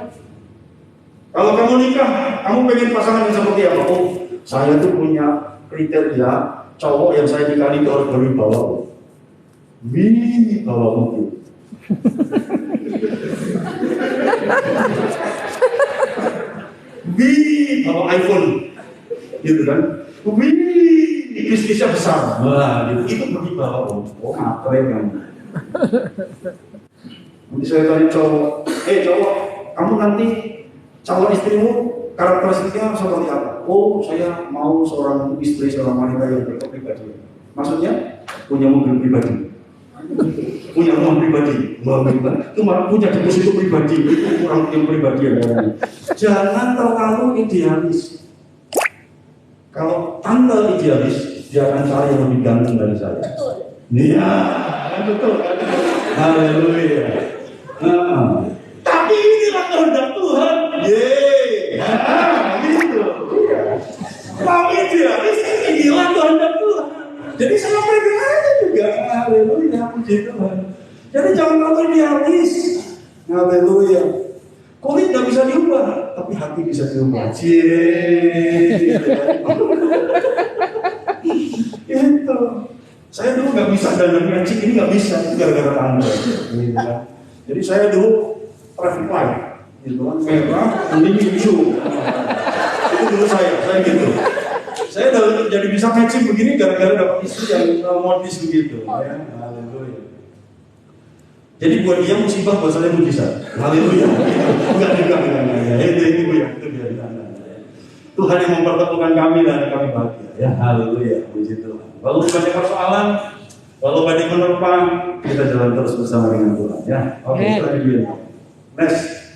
Kalau kamu nikah, kamu pengen pasangan yang seperti apa? Oh, saya tuh punya kriteria cowok yang saya nikahi itu harus berwibawa. Bawa mobil. Bawa iPhone, gitu kan? Bisnisnya besar. Wah, itu berwibawa. Oh, keren kan? Nanti saya tanya cowok, cowok, kamu nanti calon istrimu karakteristiknya seperti apa? Oh, saya mau seorang istri, seorang wanita yang berkepribadian. Maksudnya punya mobil pribadi, punya rumah pribadi, cuma punya deposito pribadi, itu kurang punya pribadi ya. Jangan terlalu idealis. Kalau tante idealis, dia akan cari yang lebih ganteng dari saya. Iya, betul. Haleluya. Tapi inilah kehendak Tuhan. Gitu. Mau idealis, inilah kehendak Tuhan. Jadi sama mereka aja juga. Haleluya, puji Tuhan. Jadi jangan terlalu idealis. Haleluya. Kulit nggak bisa diubah, tapi hati bisa diubah. Itu. Saya dulu nggak bisa dandan anjing, ini nggak bisa, itu gara-gara tanggal. Jadi saya dulu traffic light, gitu kan, merah, kuning, hijau. Itu dulu saya gitu. Saya jadi bisa matching begini gara-gara dapat istri yang modis begitu. Ya, haleluya. Jadi buat dia musibah, buat saya mujizat. Haleluya. Enggak. Itu ya, itu dia. Tuhan yang mempertemukan kami dan kami bahagia. Ya, haleluya. Puji Tuhan. Walau banyak persoalan, walau banyak menerpang, kita jalan terus bersama dengan Tuhan. Ya, oke, kita begini. Next.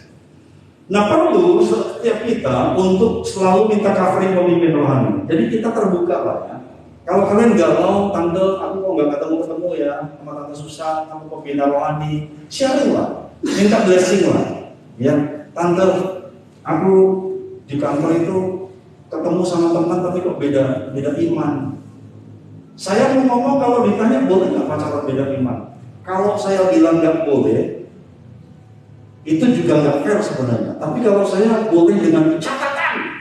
Nah, perlu setiap kita untuk selalu minta covering pemimpin rohani. Jadi kita terbuka lah ya. Kalau kalian nggak mau, tante, aku kok nggak ketemu ya, sama tante susah, kamu pembina rohani, sharing lah, minta blessing lah. Ya, tante, aku di kantor itu ketemu sama teman tapi kok beda iman. Saya mau ngomong kalau ditanya boleh nggak pacaran beda iman? Kalau saya bilang nggak boleh, itu juga nggak fair sebenarnya. Tapi kalau saya boleh dengan catatan,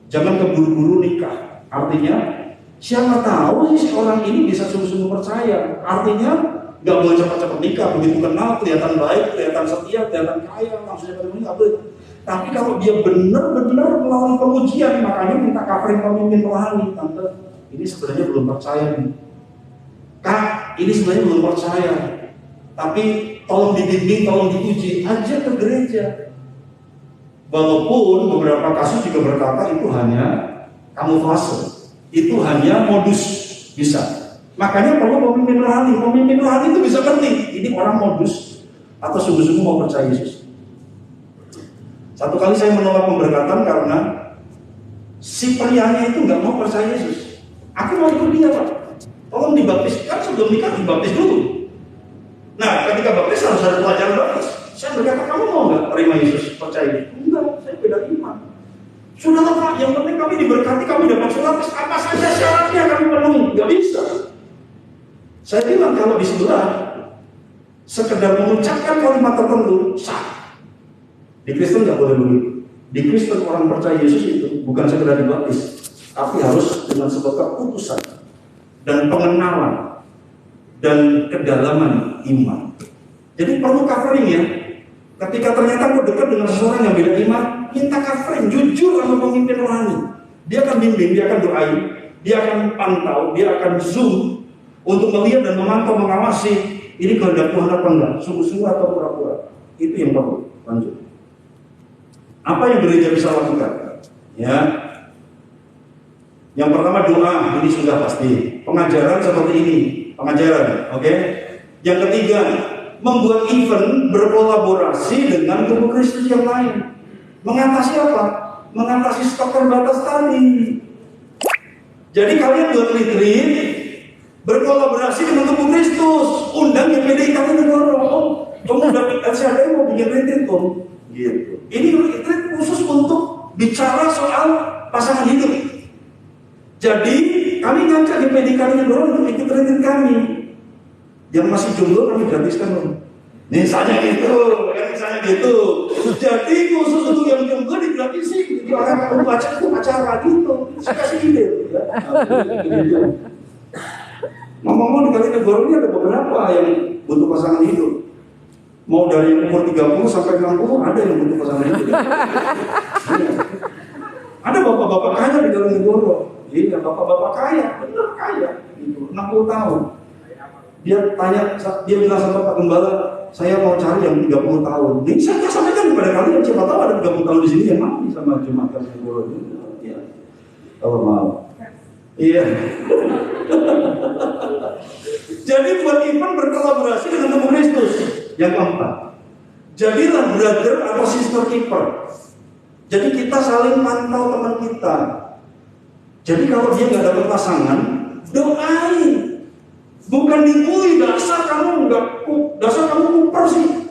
jangan keburu-buru nikah. Artinya, siapa tahu sih si orang ini bisa sungguh-sungguh percaya. Artinya, nggak boleh cepat-cepat nikah. Begitu kenal, kelihatan baik, kelihatan setia, kelihatan kaya, langsung dapat nggak boleh. Tapi kalau dia benar-benar melalui pengujian, makanya minta covering pemimpin rohani, tante. Ini sebenarnya belum percaya nih. Kak, ini sebenarnya belum percaya. Tapi tolong dibimbing, tolong diuji, ajak ke gereja. Walaupun beberapa kasus juga berkata itu hanya kamuflase, itu hanya modus, bisa. Makanya perlu pemimpin rohani. Pemimpin rohani itu bisa ngerti ini orang modus atau sungguh-sungguh mau percaya Yesus. Satu kali saya menolak pemberkatan karena si prianya itu nggak mau percaya Yesus. Aku mau ikut dia, Pak. Tolong dibaptis, kan sebelum nikah dibaptis dulu. Nah, ketika baptis harus ada pelajaran baptis. Saya berkata, kamu mau nggak terima Yesus, percaya dia? Enggak, saya beda iman. Sudahlah Pak, yang penting kami diberkati, kami dapat surat, apa saja syaratnya kami penuhi. Nggak bisa. Saya bilang kalau di sebelah sekedar mengucapkan kalimat tertentu sah. Di Kristen nggak boleh begitu. Di Kristen orang percaya Yesus itu bukan sekedar dibaptis, tapi harus dengan sebuah keputusan dan pengenalan dan kedalaman iman. Jadi perlu covering ya. Ketika ternyata aku dekat dengan seseorang yang beda iman, minta covering, jujur sama pemimpin rohani. Dia akan bimbing, dia akan doain, dia akan pantau, dia akan zoom untuk melihat dan memantau, mengawasi ini kehendak Tuhan apa enggak, sungguh-sungguh atau pura-pura. Itu yang perlu. Lanjut. Apa yang gereja bisa lakukan? Ya. Yang pertama doa, ini sudah pasti. Pengajaran seperti ini, pengajaran, oke? Yang ketiga, membuat event berkolaborasi dengan tubuh Kristus yang lain. Mengatasi apa? Mengatasi stok terbatas tadi. Jadi kalian buat retreat, berkolaborasi dengan tubuh Kristus. Undang GPDI kalian dorong. Oh, kamu dapat LCD mau bikin retreat om. Gitu. Ini retreat khusus untuk bicara soal pasangan hidup. Jadi kami ngajak di PDK Negoro untuk ikut training kami. Yang masih jomblo kami gratiskan loh. Misalnya gitu, kan misalnya gitu. Jadi khusus untuk yang jomblo digratisin. Jadi orang baca itu acara gitu. Saya kasih ide. Ya. Ngomong-ngomong di Kali Negoro ini ada beberapa yang butuh pasangan hidup. Mau dari umur 30 sampai 60 ada yang butuh pasangan hidup. Ada bapak-bapak kaya di Kali Negoro. Iya, bapak-bapak kaya, benar kaya. Gitu, 60 tahun. Dia bilang sama Pak Gembala, saya mau cari yang 30 tahun. Ini saya sampaikan kepada kalian, siapa tahu ada 30 tahun di sini yang mati sama Jemaat Kali Negoro. Iya. Kalau mau. Iya. Jadi buat Ivan berkolaborasi dengan Tubuh Kristus. Yang keempat, jadilah brother atau sister keeper. Jadi kita saling pantau teman kita. Jadi kalau dia nggak dapat pasangan, doain. Bukan dibully, dasar kamu kuper sih.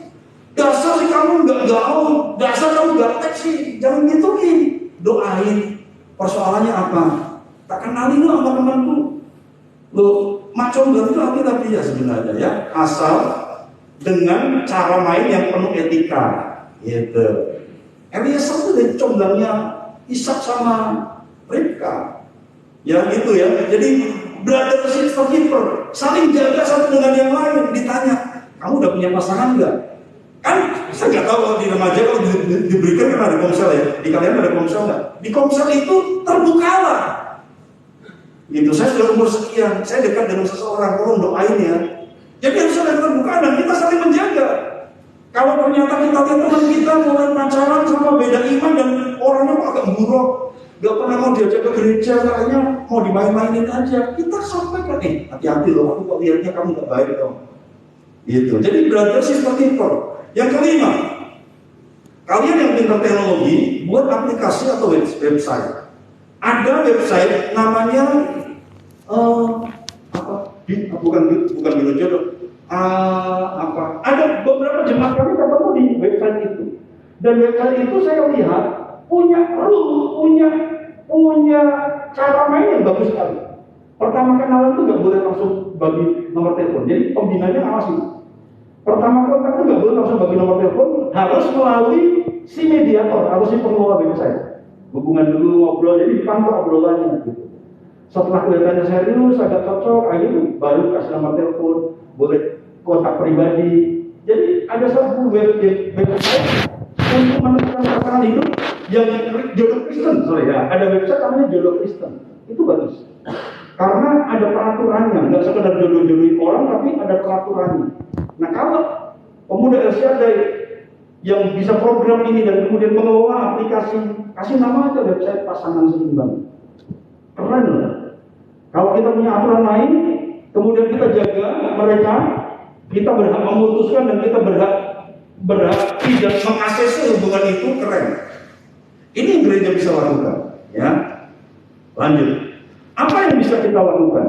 Dasar sih kamu nggak gaul, dasar kamu nggak teks sih. Jangan gituin. Doain. Persoalannya apa? Tak kenalin lo sama temanku. Lo macam itu Alkitabiah sebenarnya ya. Asal dengan cara main yang penuh etika. Gitu. Eliezer itu dari comblangnya Ishak sama Ribka. Ya gitu ya. Jadi brother sister keeper, saling jaga satu dengan yang lain. Ditanya, kamu udah punya pasangan nggak? Kan saya nggak tahu kalau di remaja kalau diberikan kan ada komsel ya. Di kalian ada komsel nggak? Di komsel itu terbukalah. Gitu. Saya sudah umur sekian, saya dekat dengan seseorang, tolong doain ya. Jadi harus ada terbukaan dan kita saling menjaga. Kalau ternyata kita lihat teman kita mulai pacaran sama beda iman dan orangnya kok agak buruk, gak pernah mau diajak ke gereja, kayaknya mau dimain-mainin aja. Kita sampaikan, hati-hati loh, aku kok lihatnya kamu gak baik dong. Gitu. Jadi brother sister keeper. Yang kelima, kalian yang pintar teknologi, buat aplikasi atau website. Ada website namanya bukan Biro Jodoh. Ada beberapa jemaat kami ketemu di website itu. Dan website itu saya lihat punya cara main yang bagus sekali. Pertama kenalan itu nggak boleh langsung bagi nomor telepon. Jadi pembinanya awasi. Pertama kontak itu nggak boleh langsung bagi nomor telepon, harus melalui si mediator, harus si pengelola website. Hubungan dulu, ngobrol, jadi dipantau obrolannya gitu. Setelah kelihatannya serius, agak cocok, akhirnya baru kasih nomor telepon, boleh kontak pribadi. Jadi ada satu website untuk menentukan pasangan hidup yang jodoh Kristen, ada website namanya jodoh Kristen. Itu bagus. Karena ada peraturannya, nggak sekedar jodoh-jodohin orang, tapi ada peraturannya. Nah kalau pemuda Elsiadai yang bisa program ini dan kemudian mengelola aplikasi, kasih nama aja website pasangan seimbang. Keren loh. Kalau kita punya aturan lain, kemudian kita jaga mereka, kita berhak memutuskan dan kita berhak tidak mengaksesi hubungan itu, keren. Ini yang gereja bisa lakukan. Ya, lanjut. Apa yang bisa kita lakukan?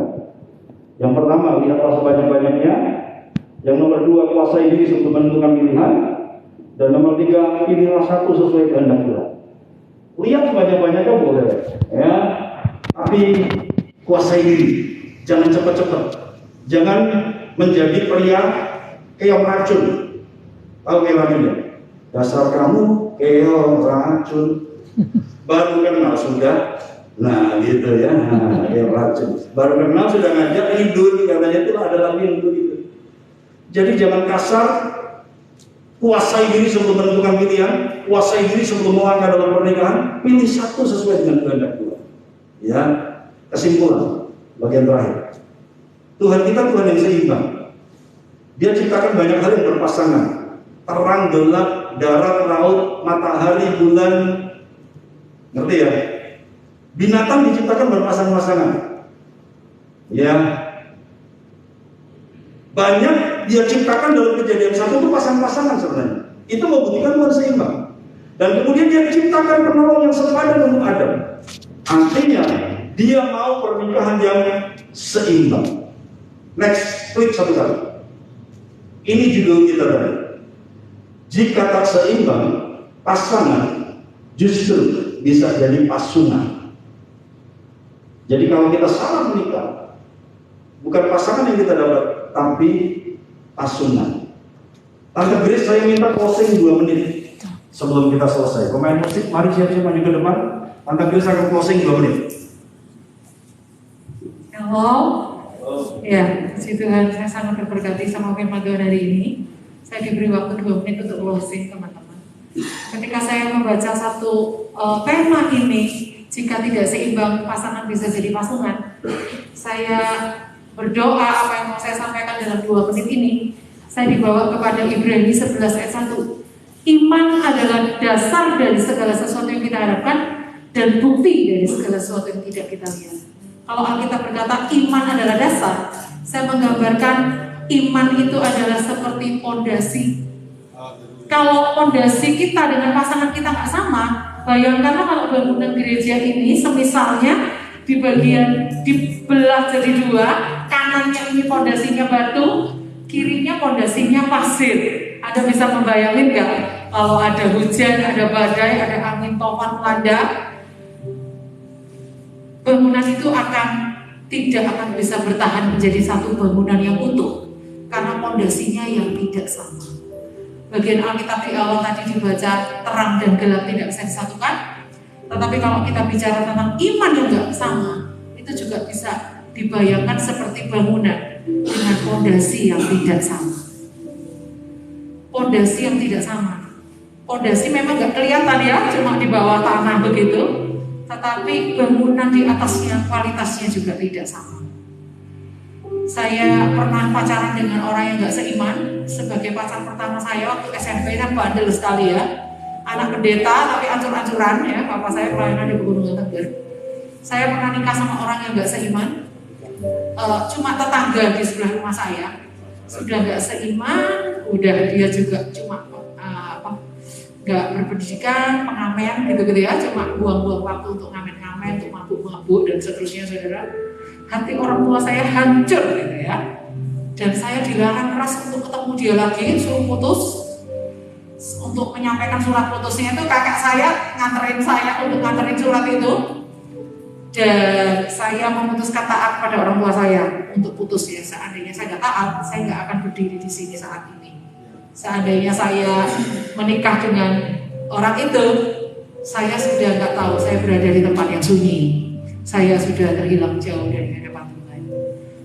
Yang pertama, lihatlah sebanyak-banyaknya. Yang nomor 2, kuasai diri untuk menentukan pilihan. Dan nomor 3, pilihlah satu sesuai kehendak Tuhan. Lihat sebanyak-banyaknya boleh, ya. Tapi kuasai diri. Jangan cepat-cepat. Jangan menjadi pria keong racun. Tahu keong racun ya? Dasar kamu keong racun. Baru kenal sudah. Nah gitu ya, keong racun. Baru kenal sudah ngajak tidur. Katanya itu ada lagi yang begitu. Jadi jangan kasar. Kuasai diri sebelum menentukan pilihan, kuasai diri sebelum melangkah dalam pernikahan, pilih satu sesuai dengan kehendak Tuhan. Ya, kesimpulan, bagian terakhir. Tuhan kita Tuhan yang seimbang. Dia ciptakan banyak hal yang berpasangan. Terang, gelap, darat, laut, matahari, bulan. Ngerti ya? Binatang diciptakan berpasang-pasangan. Ya. Banyak dia ciptakan dalam Kejadian 1 itu pasang-pasangan sebenarnya. Itu membuktikan Tuhan seimbang. Dan kemudian dia ciptakan penolong yang sepadan untuk Adam. Artinya dia mau pernikahan yang seimbang. Next, klik satu kali. Ini judul kita tadi. Jika tak seimbang, pasangan justru bisa jadi pasungan. Jadi kalau kita salah menikah, bukan pasangan yang kita dapat, tapi pasungan. Tante Grace, saya minta closing 2 menit sebelum kita selesai. Pemain musik, mari siap-siap maju ke depan. Tante Grace akan closing 2 menit. Halo. Ya, puji Tuhan, saya sangat terberkati sama firman Tuhan hari ini. Saya diberi waktu 2 menit untuk closing, teman-teman. Ketika saya membaca satu tema ini, jika tidak seimbang pasangan bisa jadi pasungan, saya berdoa apa yang mau saya sampaikan dalam 2 menit ini. Saya dibawa kepada Ibrani 11 ayat 1. Iman adalah dasar dari segala sesuatu yang kita harapkan dan bukti dari segala sesuatu yang tidak kita lihat. Kalau Alkitab berkata iman adalah dasar, saya menggambarkan iman itu adalah seperti fondasi. Kalau fondasi kita dengan pasangan kita nggak sama, bayangkanlah kalau bangunan gereja ini semisalnya di bagian dibelah jadi 2, kanannya ini fondasinya batu, kirinya fondasinya pasir. Ada bisa membayangin nggak? Kalau ada hujan, ada badai, ada angin topan melanda, bangunan itu tidak akan bisa bertahan menjadi satu bangunan yang utuh karena fondasinya yang tidak sama. Bagian Alkitab di awal tadi dibaca terang dan gelap tidak bisa disatukan, tetapi kalau kita bicara tentang iman yang nggak sama, itu juga bisa dibayangkan seperti bangunan dengan fondasi yang tidak sama. Fondasi yang tidak sama. Fondasi memang nggak kelihatan ya, cuma di bawah tanah begitu, tetapi bangunan di atasnya kualitasnya juga tidak sama. Saya pernah pacaran dengan orang yang nggak seiman. Sebagai pacar pertama saya waktu SMP, kan bandel sekali ya, anak pendeta tapi ancur-ancuran ya. Bapak saya pelayanan di Pegunungan Tengger. Saya pernah nikah sama orang yang nggak seiman. Cuma tetangga di sebelah rumah saya sudah nggak seiman, udah dia juga cuma nggak berpendidikan, pengamen gitu-gitu ya, cuma buang-buang waktu untuk ngamen-ngamen, untuk mabuk-mabuk dan seterusnya, saudara. Hati orang tua saya hancur gitu ya, dan saya dilarang keras untuk ketemu dia lagi, suruh putus. Untuk menyampaikan surat putusnya itu kakak saya nganterin saya untuk nganterin surat itu, dan saya memutuskan taat pada orang tua saya untuk putus ya. Seandainya saya nggak taat, saya nggak akan berdiri di sini saat ini. Seandainya saya menikah dengan orang itu, saya sudah nggak tahu, saya berada di tempat yang sunyi. Saya sudah terhilang jauh dari hadapan Tuhan.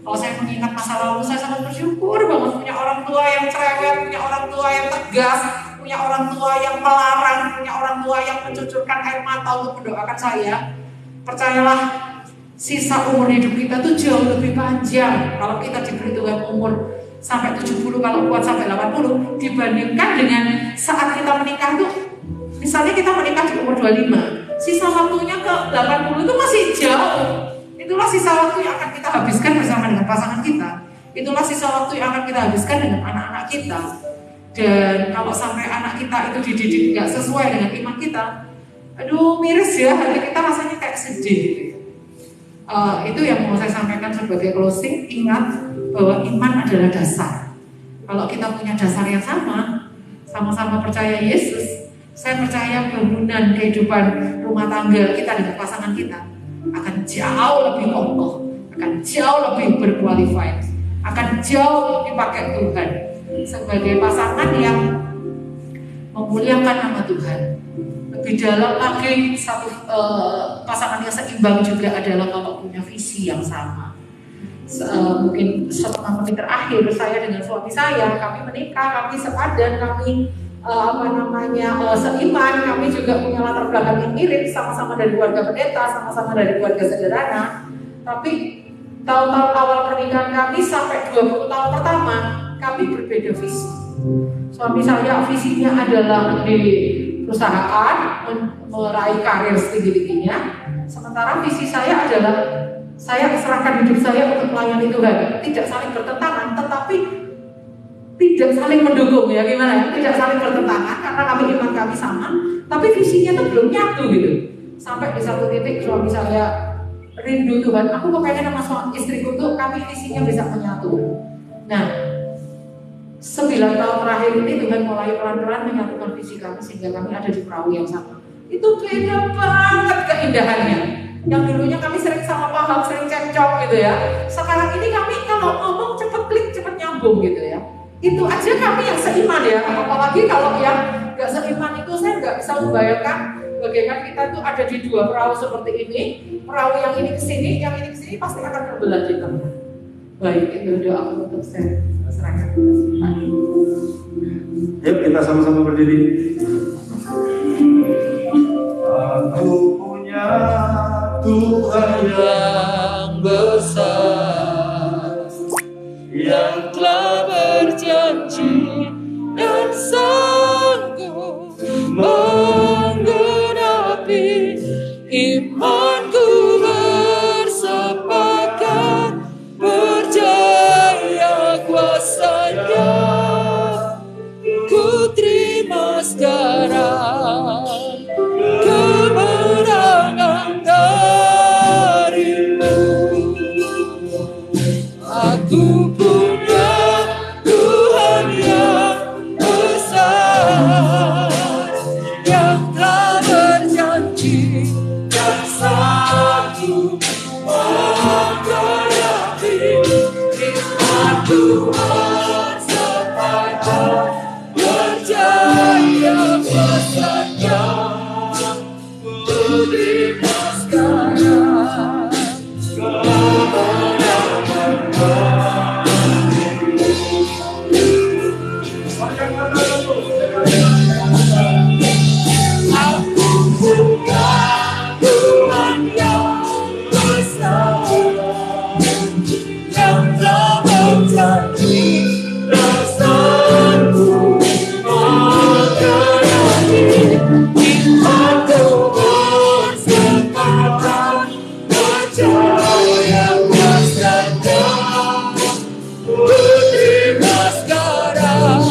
Kalau saya mengingat masa lalu, saya sangat bersyukur banget punya orang tua yang cerewet, punya orang tua yang tegas, punya orang tua yang melarang, punya orang tua yang mencucurkan air mata untuk mendoakan saya. Percayalah, sisa umur hidup kita tuh jauh lebih panjang kalau kita diberi Tuhan umur sampai 70, kalau kuat sampai 80, dibandingkan dengan saat kita menikah tuh. Misalnya kita menikah di umur 25, sisa waktunya ke 80 itu masih jauh. Itulah sisa waktu yang akan kita habiskan bersama dengan pasangan kita. Itulah sisa waktu yang akan kita habiskan dengan anak-anak kita. Dan kalau sampai anak kita itu dididik gak sesuai dengan iman kita, aduh miris ya, hati kita rasanya kayak sedih gitu ya. Itu yang mau saya sampaikan sebagai closing. Ingat bahwa iman adalah dasar. Kalau kita punya dasar yang sama-sama percaya Yesus, saya percaya bangunan kehidupan rumah tangga kita dengan pasangan kita akan jauh lebih kokoh, akan jauh lebih berqualified, akan jauh dipakai Tuhan sebagai pasangan yang memuliakan nama Tuhan. Lebih dalam lagi, satu pasangan yang seimbang juga adalah kalau punya visi yang sama. Mungkin setengah menit terakhir saya dengan suami saya, kami menikah, kami sepadan, kami seiman, kami juga punya latar belakang yang mirip, sama-sama dari keluarga pendeta, sama-sama dari keluarga sederhana. Tapi tahun-tahun awal pernikahan kami sampai 20 tahun pertama, kami berbeda visi. Suami saya visinya adalah di perusahaan, meraih karir setinggi-tingginya, sementara visi saya adalah saya serahkan hidup saya untuk melayani Tuhan. Tidak saling bertentangan, tetapi tidak saling mendukung ya, gimana ya? Tidak saling bertentangan karena iman kami sama, tapi visinya tuh belum nyatu gitu. Sampai di satu titik suami saya rindu Tuhan, aku kepengen sama suami istriku tuh kami visinya bisa menyatu. Nah, 9 tahun terakhir ini Tuhan mulai pelan-pelan menyatukan visi kami sehingga kami ada di perahu yang sama. Itu beda banget keindahannya. Yang dulunya kami sering salah paham, sering cekcok gitu ya. Sekarang ini kami kalau ngomong cepet klik, cepet nyambung gitu ya. Itu aja kami yang seiman ya. Apalagi kalau yang nggak seiman itu saya nggak bisa membayangkan bagaimana kita tuh ada di dua perahu seperti ini. Perahu yang ini kesini, yang ini kesini pasti akan terbelah di tengah. Baik, itu doa untuk saya serahkan. Yuk kita sama-sama berdiri. Aku punya Tuhan yang besar, yang telah berjanji dan sanggup menggenapi imanku bersepakat percaya kuasanya. Ku terima sekarang kemenangan darimu. Aku punya Tuhan yang besar, yang telah berjanji dan sanggup menggenapi imanku bersepakat percaya kuasanya. Ku terima sekarang aku punya Tuhan yang besar, yang telah berjanji dan sanggup menggenapi imanku bersepakat percaya kuasanya. Ku terima sekarang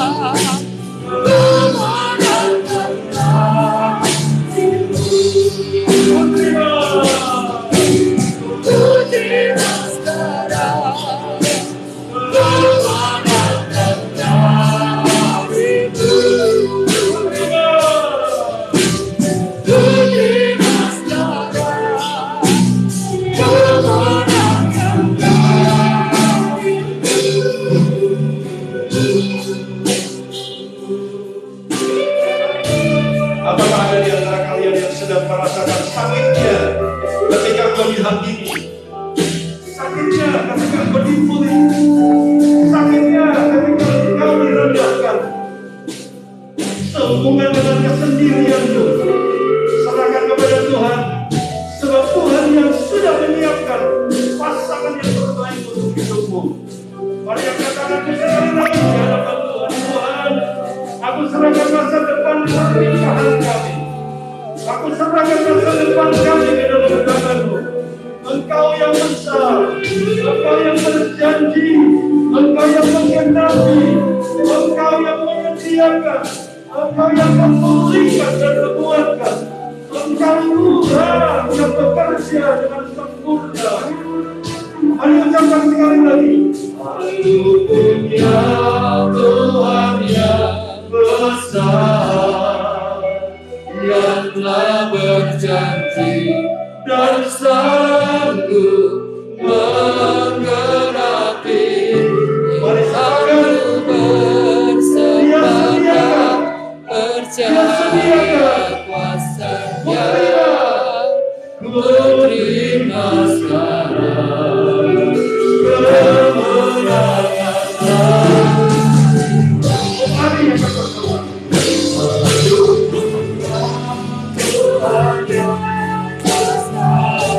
kemenangan darimu. Ku terima sekarang kemenangan darimu. Ku terima sekarang kemenangan Apakah ada di antara kalian yang sedang merasakan sakitnya ketika melihat ini? Sakitnya ketika berdimpul ini, sakitnya ketika engkau direndahkan. Sehubungan dengan kesendirian itu, serahkan kepada Tuhan, sebab Tuhan yang sudah menyiapkan pasangan yang terbaik untuk hidupmu. Mari yang katakan sekali lagi di hadapan Tuhan, Tuhan, aku serahkan masa depan pernikahan kami. Aku serahkan masa depan kami ke dalam tangan-Mu. Engkau yang besar, Engkau yang berjanji, Engkau yang menggenapi, Engkau yang menyediakan, Engkau yang memulihkan dan menguatkan. Engkau Tuhan yang bekerja dengan sempurna. Mari ucapkan sekali lagi. Aku punya Tuhan yang besar, yang telah berjanji dan sanggup menggenapi imanku bersepakat percaya kuasanya. Ku terima sekarang kemenangan. Tuhan yang besar,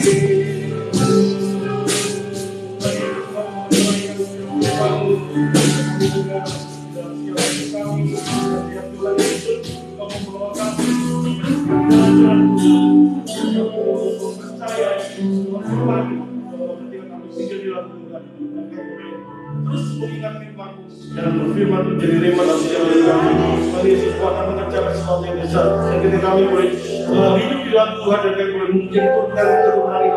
Terus mengingat firman-Mu dan berfirman menjadi rema dalam setiap hidup kami. Tuhan Yesus akan mengerjakan sesuatu yang besar. Dan ketika kami boleh hidup di dalam Tuhan dan kami boleh menjemputkan keturunan lain,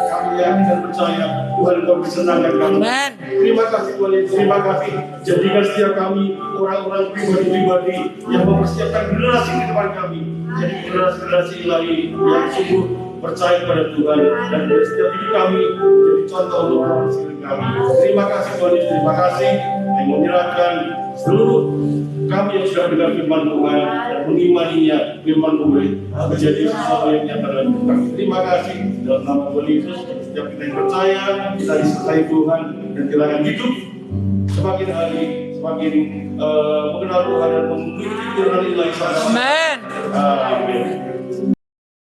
kami yakin dan percaya Tuhan Kau bersenangkan kami. Terima kasih Tuhan Yesus, terima kasih. Jadikan setiap kami orang-orang pribadi-pribadi yang mempersiapkan generasi ke depan kami. Jadi generasi-generasi ilahi yang sungguh percaya pada Tuhan dan setiap hidup kami jadi contoh untuk orang sekeliling kami. Terima kasih Tuhan Yesus, terima kasih yang menyerahkan seluruh kami yang sudah dengar firman Tuhan dan mengimaninya, firman Tuhan menjadi sesuatu yang nyata dalam hidup kami. Terima kasih dalam nama Tuhan Yesus. Setiap kita yang percaya, kita disertai Tuhan dan kita akan hidup semakin hari semakin mengenal Tuhan dan memiliki firman ilahi. Amin.